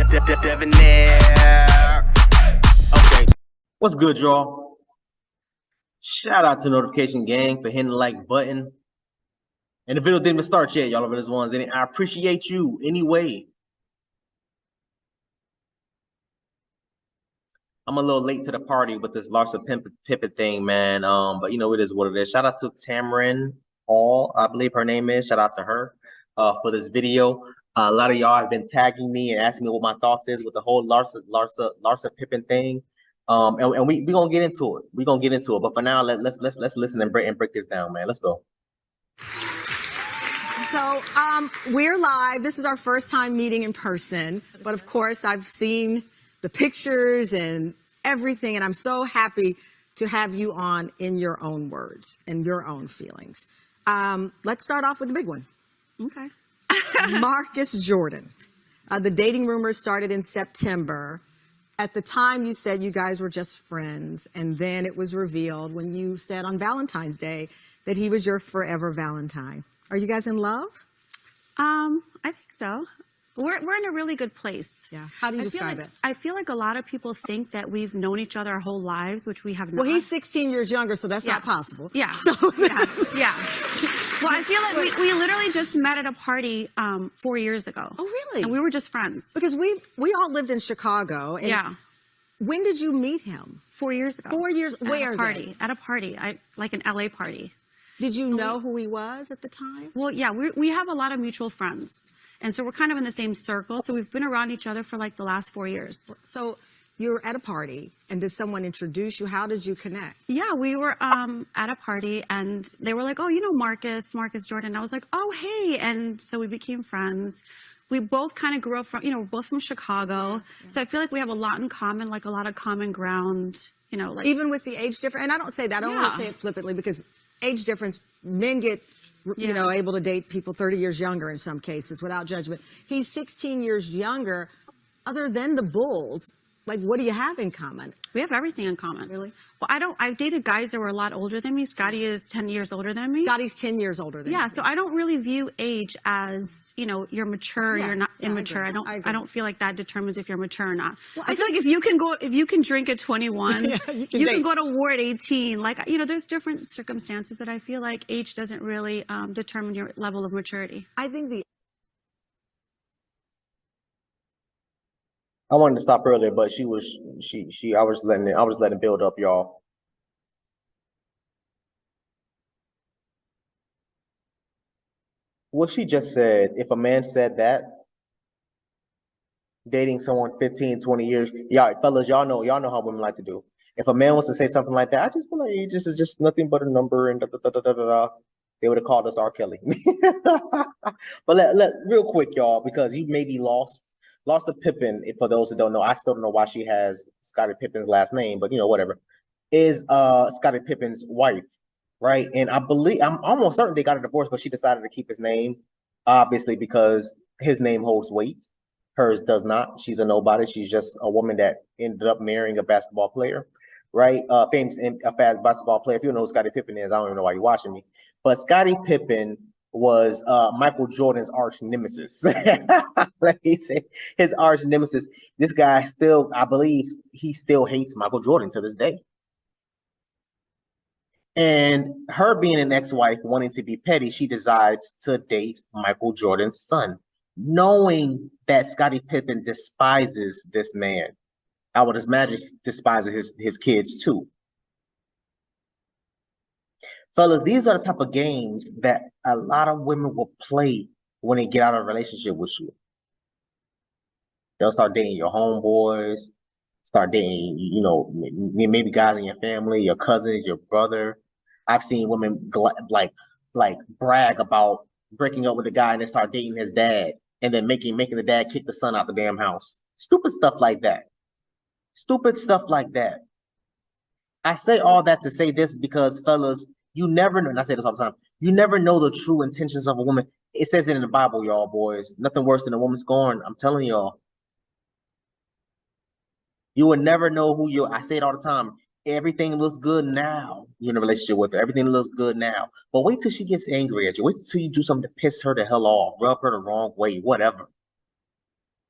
Debonair. Okay. What's good, y'all? Shout out to Notification Gang for hitting the like button. And the video didn't even start yet, y'all. Over this ones in it. I appreciate you anyway. I'm a little late to the party with this Larsa Pippen thing, man. But you know, it is what it is. Shout out to Tamron Hall, I believe her name is. Shout out to her for this video. A lot of y'all have been tagging me and asking me what my thoughts is with the whole Larsa Pippen thing. And we gonna get into it. We gonna get into it. But for now, let's listen and break this down, man. Let's go. So we're live. This is our first time meeting in person, but of course I've seen the pictures and everything, and I'm so happy to have you on in your own words and your own feelings. Let's start off with the big one. Okay. Marcus Jordan. The dating rumors started in September. At the time, you said you guys were just friends, and then it was revealed when you said on Valentine's Day that he was your forever Valentine. Are you guys in love? I think so. We're in a really good place. Yeah. How do you describe it? I feel like a lot of people think that we've known each other our whole lives, which we have not. Well, he's 16 years younger, so that's not possible. Yeah. Yeah. Well, I feel like we literally just met at a party 4 years ago. Oh, really? And we were just friends. Because we all lived in Chicago. And yeah. When did you meet him? 4 years ago. 4 years. Where? At a party. Like an LA party. Did you know who he was at the time? Well, yeah, we have a lot of mutual friends. And so we're kind of in the same circle. So we've been around each other for like the last 4 years. So you were at a party, and did someone introduce you? How did you connect? Yeah, we were at a party, and they were like, oh, you know Marcus Jordan. I was like, oh, hey. And so we became friends. We both kind of grew up from, we're both from Chicago. Yeah. So I feel like we have a lot in common, like a lot of common ground, like. Even with the age difference. And I don't say that. I don't want to say it flippantly, because age difference, men get, able to date people 30 years younger in some cases without judgment. He's 16 years younger. Other than the Bulls, like, what do you have in common? We have everything in common. Really? Well, I've dated guys that were a lot older than me. Scotty is 10 years older than me. Scotty's 10 years older than me. Yeah, so I don't really view age as, you're mature, you're not immature. I don't feel like that determines if you're mature or not. Well, I feel like if you can drink at 21, you can go to war at 18. Like, there's different circumstances that I feel like age doesn't really determine your level of maturity. I think I wanted to stop earlier, but I was letting it build up, y'all. What she just said, if a man said that, dating someone 15, 20 years, fellas, y'all know how women like to do. If a man wants to say something like that, I just feel like age is just nothing but a number and they would have called us R. Kelly. But let real quick, y'all, because you may be lost. Larsa Pippen, for those that don't know, I still don't know why she has Scottie Pippen's last name, but whatever, is Scottie Pippen's wife, right? And I'm almost certain they got a divorce, but she decided to keep his name, obviously, because his name holds weight. Hers does not. She's a nobody. She's just a woman that ended up marrying a basketball player, right? Famous basketball player. If you don't know who Scottie Pippen is, I don't even know why you're watching me. But Scottie Pippen was Michael Jordan's arch nemesis. Let me say, his arch nemesis. This guy still, I believe, he still hates Michael Jordan to this day. And her being an ex-wife, wanting to be petty, she decides to date Michael Jordan's son, knowing that Scottie Pippen despises this man. I would imagine despises his kids too. Fellas, these are the type of games that a lot of women will play when they get out of a relationship with you. They'll start dating your homeboys, start dating, maybe guys in your family, your cousins, your brother. I've seen women like brag about breaking up with a guy and then start dating his dad, and then making the dad kick the son out the damn house. Stupid stuff like that. Stupid stuff like that. I say all that to say this because, fellas, you never know, and I say this all the time, you never know the true intentions of a woman. It says it in the Bible, y'all, boys. Nothing worse than a woman scorned. I'm telling y'all. You will never know who you're. I say it all the time. Everything looks good now. You're in a relationship with her. Everything looks good now. But wait till she gets angry at you. Wait till you do something to piss her the hell off, rub her the wrong way, whatever.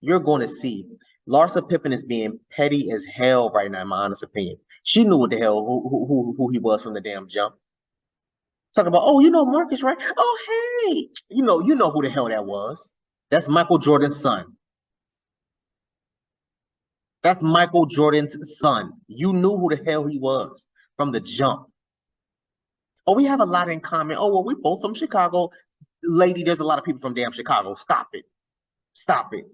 you're going to see Larsa Pippen is being petty as hell right now, in my honest opinion. She knew what the hell who he was from the damn jump. Talking about, oh, you know Marcus, right? Oh, hey, you know who the hell that was. That's Michael Jordan's son. That's Michael Jordan's son. You knew who the hell he was from the jump. Oh, we have a lot in common. Oh, well, we both from Chicago. Lady, there's a lot of people from damn Chicago. Stop it. Stop it.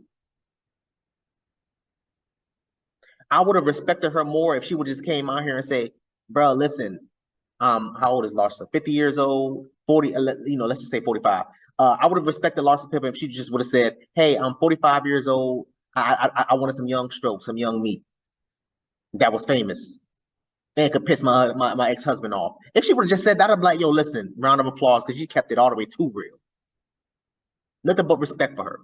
I would have respected her more if she would just came out here and say, bro, listen, how old is Larsa? 50 years old, 40, let's just say 45. I would have respected Larsa Pippen if she just would have said, hey, I'm 45 years old. I wanted some young strokes, some young meat that was famous and could piss my ex-husband off. If she would have just said that, I'd be like, yo, listen, round of applause, because you kept it all the way too real. Nothing but respect for her.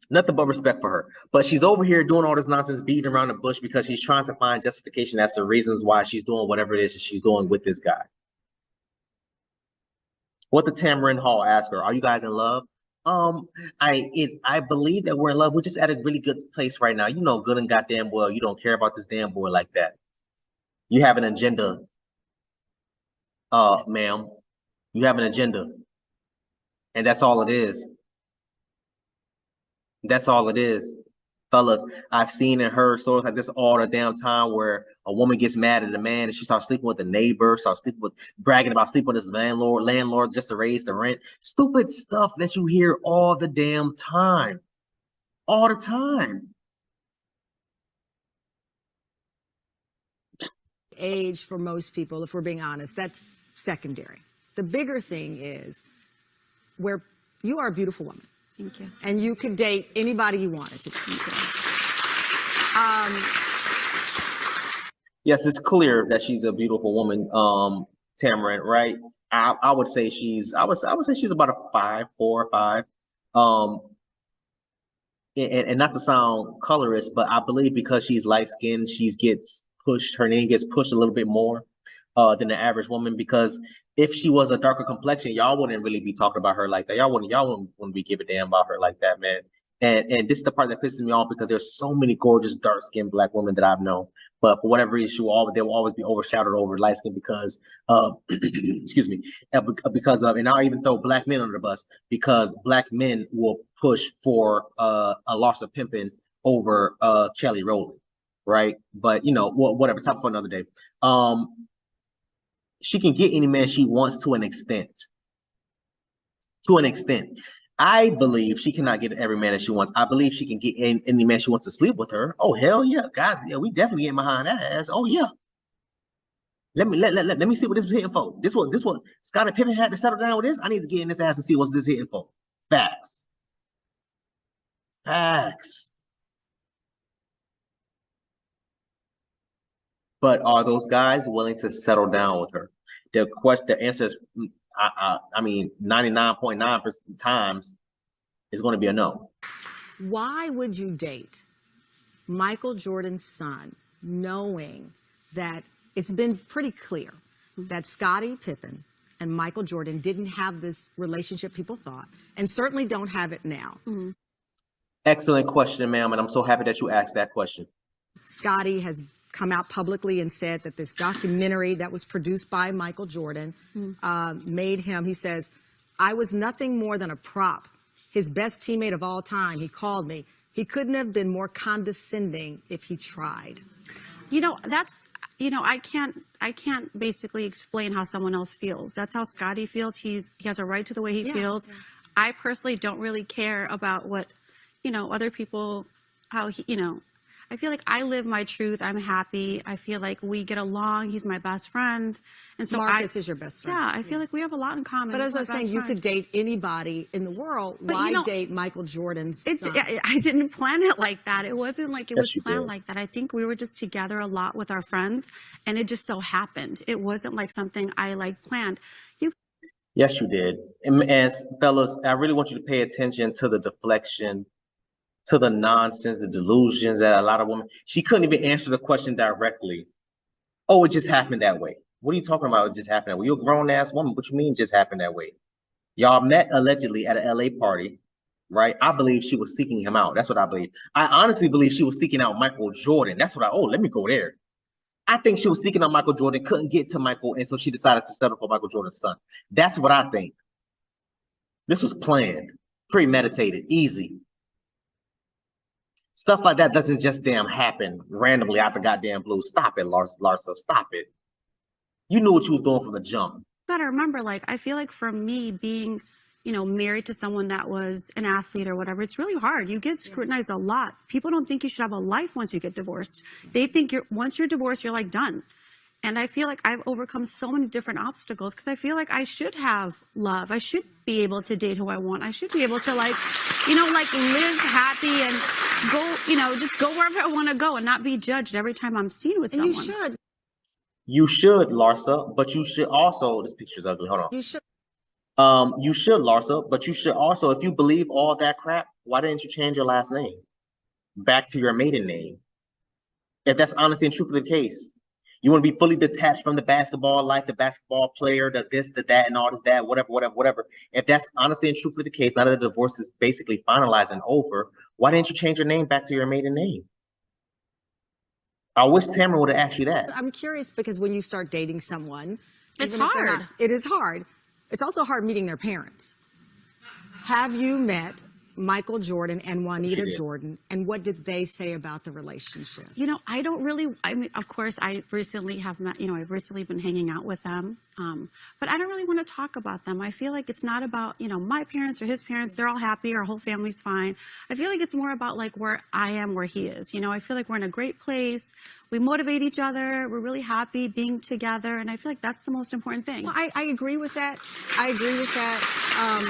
Nothing but respect for her. But she's over here doing all this nonsense, beating around the bush because she's trying to find justification as to reasons why she's doing whatever it is that she's doing with this guy. What did Tamron Hall ask her? Are you guys in love? I believe that we're in love. We're just at a really good place right now. You know good and goddamn well you don't care about this damn boy like that. You have an agenda, ma'am. You have an agenda. And that's all it is. That's all it is. Fellas, I've seen and heard stories like this all the damn time where a woman gets mad at a man and she starts sleeping with the neighbor, bragging about sleeping with his landlord just to raise the rent. Stupid stuff that you hear all the damn time. All the time. Age for most people, if we're being honest, that's secondary. The bigger thing is where you are a beautiful woman. Thank you. And you could date anybody you wanted to. Yes, it's clear that she's a beautiful woman, Tamron, right? I would say she's about a 5'4", 5. And not to sound colorist, but I believe because she's light skinned, her name gets pushed a little bit more than the average woman, because if she was a darker complexion, y'all wouldn't really be talking about her like that. Y'all wouldn't be giving a damn about her like that, man. And this is the part that pisses me off, because there's so many gorgeous dark-skinned Black women that I've known, but for whatever reason, they will always be overshadowed over light skin because excuse me, because of, and I'll even throw Black men under the bus, because Black men will push for a Larsa Pippen over Kelly Rowland, right? But whatever, topic for another day. She can get any man she wants to an extent. To an extent. I believe she cannot get every man that she wants. I believe she can get any man she wants to sleep with her. Oh, hell yeah. Guys, yeah, we definitely getting behind that ass. Oh, yeah. Let me see what this was hitting for. This what Scottie Pippen had to settle down with this. I need to get in this ass and see what's this hitting for. Facts. Facts. But are those guys willing to settle down with her? The answer is, I mean, 99.9% times is going to be a no. Why would you date Michael Jordan's son, knowing that it's been pretty clear that Scottie Pippen and Michael Jordan didn't have this relationship people thought, and certainly don't have it now? Mm-hmm. Excellent question, ma'am, and I'm so happy that you asked that question. Scottie has come out publicly and said that this documentary that was produced by Michael Jordan made him, he says, I was nothing more than a prop, his best teammate of all time. He called me. He couldn't have been more condescending if he tried. I can't basically explain how someone else feels. That's how Scottie feels. He has a right to the way he feels. Yeah. I personally don't really care about what, other people, how he, I feel like I live my truth. I'm happy. I feel like we get along. He's my best friend. And so Marcus is your best friend. Yeah, I feel like we have a lot in common. But as I was saying, you could date anybody in the world. But why date Michael Jordan's son? I didn't plan it like that. It wasn't like it was planned like that. I think we were just together a lot with our friends, and it just so happened. It wasn't like something I planned. Yes, you did. And fellas, I really want you to pay attention to the deflection, to the nonsense, the delusions that a lot of women, she couldn't even answer the question directly. Oh, it just happened that way. What are you talking about? It just happened that way. You're a grown ass woman. What you mean it just happened that way? Y'all met allegedly at an LA party. right? I believe she was seeking him out. That's what I believe. I honestly believe she was seeking out Michael Jordan. That's what let me go there. I think she was seeking out Michael Jordan, couldn't get to Michael, and so she decided to settle for Michael Jordan's son. That's what I think. This was planned, premeditated, easy. Stuff like that doesn't just damn happen randomly out the goddamn blue. Stop it, Larsa. Stop it. You knew what you was doing from the jump. You gotta remember, like, I feel like for me being, married to someone that was an athlete or whatever, it's really hard. You get scrutinized a lot. People don't think you should have a life once you get divorced. They think once you're divorced, you're like done. And I feel like I've overcome so many different obstacles because I feel like I should have love. I should be able to date who I want. I should be able to live happy and go, just go wherever I want to go and not be judged every time I'm seen with someone. You should. You should, Larsa, but you should also, this picture's ugly, hold on. You should. You should, Larsa, but you should also, if you believe all that crap, why didn't you change your last name back to your maiden name? If that's honestly and truthfully the case, you want to be fully detached from the basketball life, the basketball player, the this, the that, and all this, that, whatever. If that's honestly and truthfully the case, now that the divorce is basically finalized and over, why didn't you change your name back to your maiden name? I wish Tamara would have asked you that. I'm curious because when you start dating someone, it's hard. It is hard. It's also hard meeting their parents. Have you met Michael Jordan and Juanita Jordan, and what did they say about the relationship? I don't really, of course, I recently have met, I've recently been hanging out with them, but I don't really want to talk about them. I feel like it's not about, my parents or his parents, they're all happy, our whole family's fine. I feel like it's more about like where I am, where he is. I feel like we're in a great place. We motivate each other. We're really happy being together. And I feel like that's the most important thing. Well, I agree with that. I agree with that.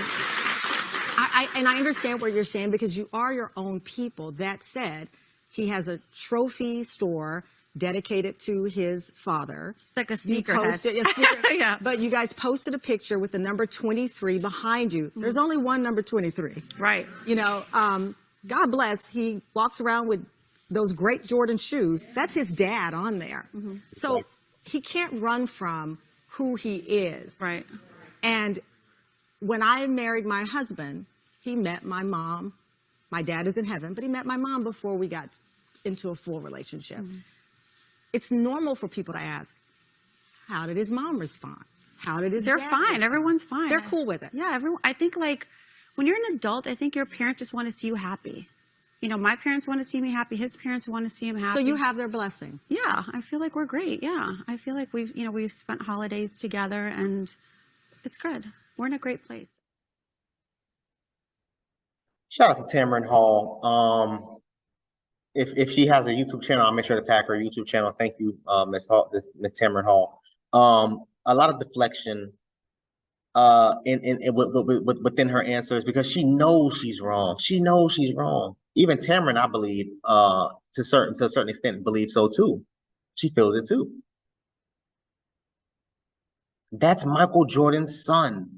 And I understand what you're saying because you are your own people. That said, he has a trophy store dedicated to his father. It's like a sneakerhead. Yeah. But you guys posted a picture with the number 23 behind you. There's only one number 23. Right. God bless. He walks around with those great Jordan shoes. That's his dad on there. So he can't run from who he is. Right. And when I married my husband, he met my mom. My dad is in heaven, but he met my mom before we got into a full relationship. It's normal for people to ask, how did his mom respond? How did his dad They're fine. respond? Everyone's fine. They're cool with it. Yeah, I think like when you're an adult, I think your parents just want to see you happy. My parents want to see me happy. His parents want to see him happy. So you have their blessing. Yeah, I feel like we're great. Yeah, I feel like we've spent holidays together and it's good. We're in a great place. Shout out to Tamron Hall. If she has a YouTube channel, I'll make sure to tag her YouTube channel. Thank you, Miss Tamron Hall. A lot of deflection within her answers because she knows she's wrong. She knows she's wrong. Even Tamron, I believe, to a certain extent, believes so too. She feels it too. That's Michael Jordan's son.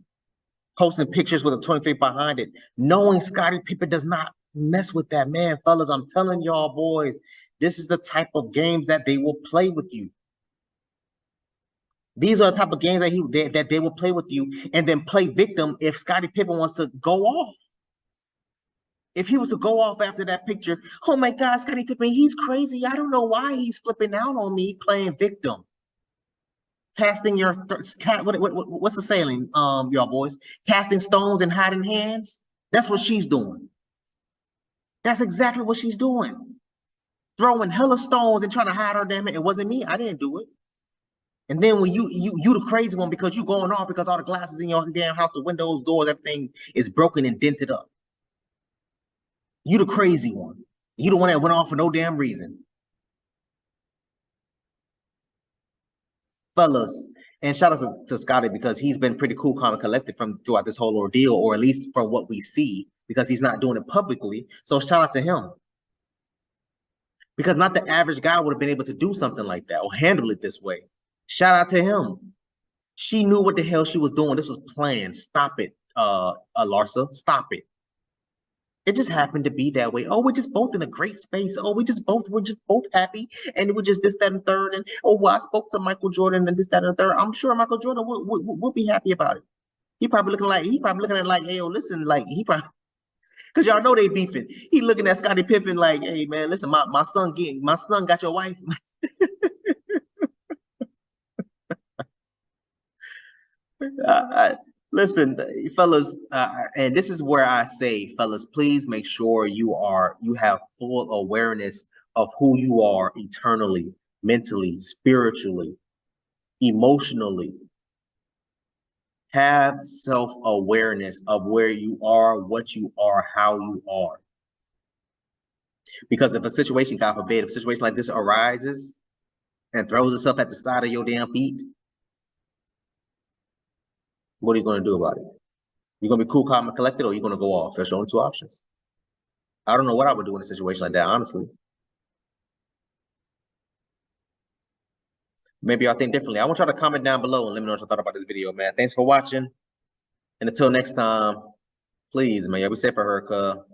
Posting pictures with a 23 behind it, knowing Scottie Pippen does not mess with that man. Fellas, I'm telling y'all boys, this is the type of games that they will play with you. These are the type of games that they will play with you and then play victim if Scottie Pippen wants to go off. If he was to go off after that picture, oh my God, Scottie Pippen, he's crazy. I don't know why he's flipping out on me playing victim. Casting your what's the saying, y'all boys? Casting stones and hiding hands. That's what she's doing. That's exactly what she's doing. Throwing hella stones and trying to hide her damn it. It wasn't me. I didn't do it. And then when you the crazy one because you going off because all the glasses in your damn house, the windows, doors, everything is broken and dented up. You the crazy one. You the one that went off for no damn reason. Fellas, and shout out to Scottie because he's been pretty cool, calm, and collected throughout this whole ordeal, or at least from what we see, because he's not doing it publicly. So shout out to him. Because not the average guy would have been able to do something like that or handle it this way. Shout out to him. She knew what the hell she was doing. This was planned. Stop it, Larsa. Stop it. It just happened to be that way. Oh, we're just both in a great space. Oh, we're just both happy. And we're just this, that, and third. And oh, well, I spoke to Michael Jordan and this, that, and third. I'm sure Michael Jordan will be happy about it. He probably looking at it like, hey, yo, listen, like Cause y'all know they beefing. He looking at Scottie Pippen like, hey man, listen, my son got your wife. Listen, fellas, and this is where I say, fellas, please make sure you have full awareness of who you are eternally, mentally, spiritually, emotionally. Have self-awareness of where you are, what you are, how you are. Because if a situation, God forbid, if a situation like this arises and throws itself at the side of your damn feet, what are you going to do about it? You're going to be cool, calm, and collected, or you're going to go off? There's only two options. I don't know what I would do in a situation like that, honestly. Maybe y'all think differently. I want y'all to comment down below and let me know what you thought about this video, man. Thanks for watching. And until next time, please, man, y'all be safe for her, cuz.